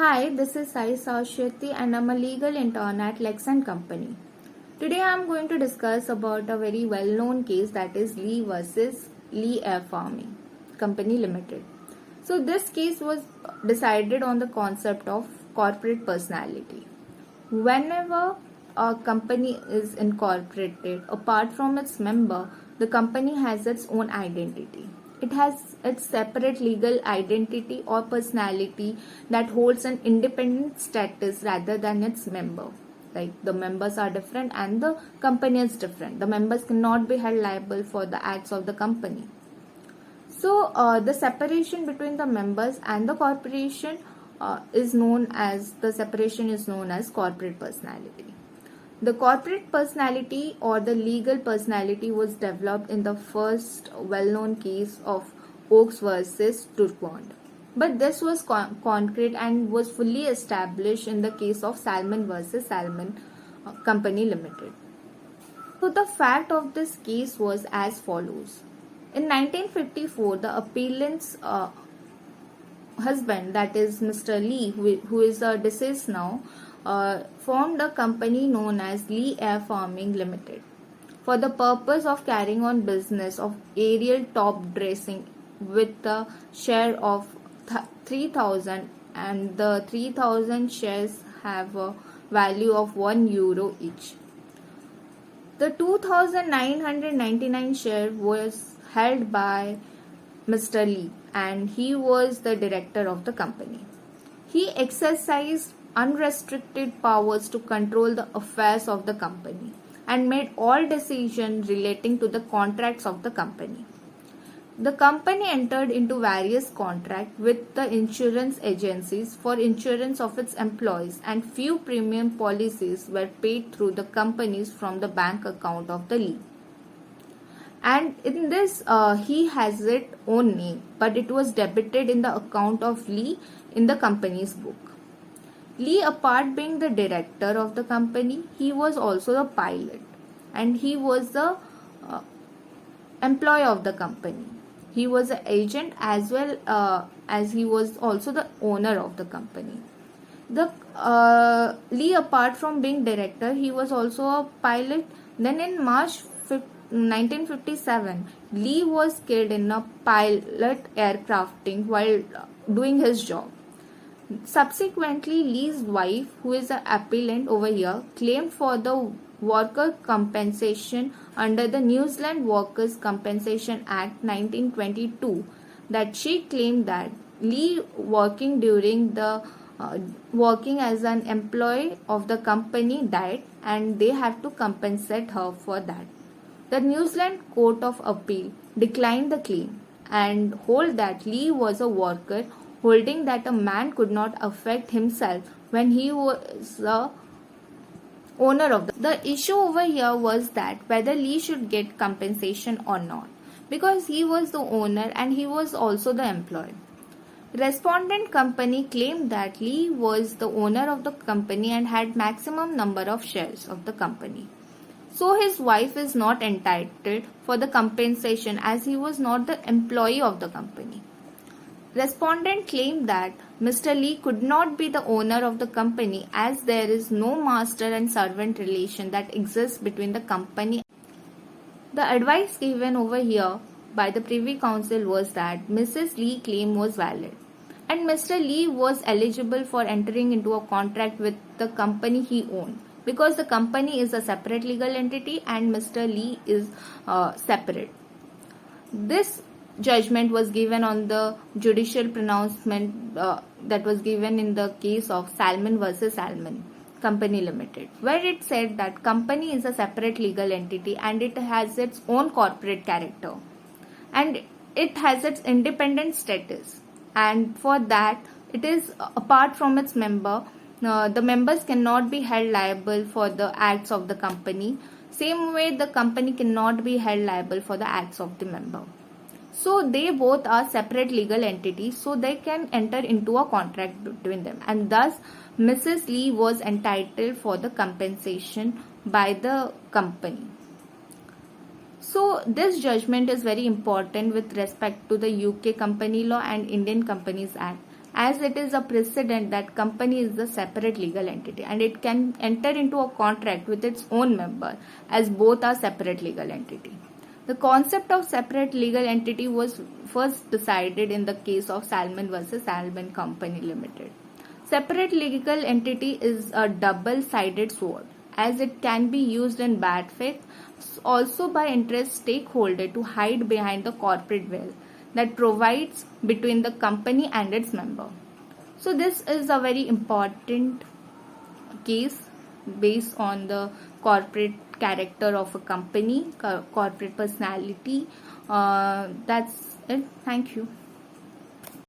Hi, this is Sai Sashwati and I'm a legal intern at Lex and Company. Today I'm going to discuss about a very well-known case, that is Lee versus Lee Air Farming Company Limited. So this case was decided on the concept of corporate personality. Whenever a company is incorporated, apart from its member, the company has its own identity. It has its separate legal identity or personality that holds an independent status rather than its member. Like the members are different and the company is different. The members cannot be held liable for the acts of the company. So the separation between the members and the corporation is known as corporate personality. The corporate personality or the legal personality was developed in the first well-known case of Oaks versus Turquand. But this was concrete and was fully established in the case of Salmon versus Salmon Company Limited. So the fact of this case was as follows. In 1954, the appellant's husband, that is Mr. Lee, who is deceased now, formed a company known as Lee Air Farming Limited for the purpose of carrying on business of aerial top dressing with a share of 3,000, and the 3,000 shares have a value of €1 each. The 2,999 share was held by Mr. Lee and he was the director of the company. He exercised unrestricted powers to control the affairs of the company and made all decisions relating to the contracts of the company. The company entered into various contracts with the insurance agencies for insurance of its employees, and few premium policies were paid through the companies from the bank account of the Lee. And in this, he has its own name, but it was debited in the account of Lee in the company's book. Lee, apart being the director of the company, he was also the pilot and he was the employee of the company. He was an agent as well as he was also the owner of the company. Lee, apart from being director, he was also a pilot. Then in March 1957, Lee was killed in a pilot aircrafting while doing his job. Subsequently, Lee's wife, who is an appellant over here, claimed for the worker compensation under the New Zealand Workers' Compensation Act 1922, that she claimed that Lee working as an employee of the company died and they have to compensate her for that. The New Zealand Court of Appeal declined the claim and hold that Lee was a worker, holding that a man could not affect himself when he was the owner of the issue over here was that whether Lee should get compensation or not, because he was the owner and he was also the employee. Respondent company claimed that Lee was the owner of the company and had maximum number of shares of the company. So his wife is not entitled for the compensation as he was not the employee of the company. Respondent claimed that Mr. Lee could not be the owner of the company as there is no master and servant relation that exists between the company. The advice given over here by the Privy Council was that Mrs. Lee's claim was valid and Mr. Lee was eligible for entering into a contract with the company he owned, because the company is a separate legal entity and Mr. Lee is separate. This judgment was given on the judicial pronouncement that was given in the case of Salmon versus Salmon Company Limited, where it said that company is a separate legal entity and it has its own corporate character and it has its independent status, and for that it is apart from its member. The members cannot be held liable for the acts of the company. Same way, the company cannot be held liable for the acts of the member. So they both are separate legal entities, so they can enter into a contract between them, and thus Mrs. Lee was entitled for the compensation by the company. So this judgment is very important with respect to the UK Company Law and Indian Companies Act, as it is a precedent that company is a separate legal entity and it can enter into a contract with its own member as both are separate legal entity. The concept of separate legal entity was first decided in the case of Salmon versus Salmon Company Limited. Separate legal entity is a double-sided sword, as it can be used in bad faith, also by interest stakeholder to hide behind the corporate veil that provides between the company and its member. So this is a very important case based on the corporate character of a company, corporate personality. That's it. Thank you.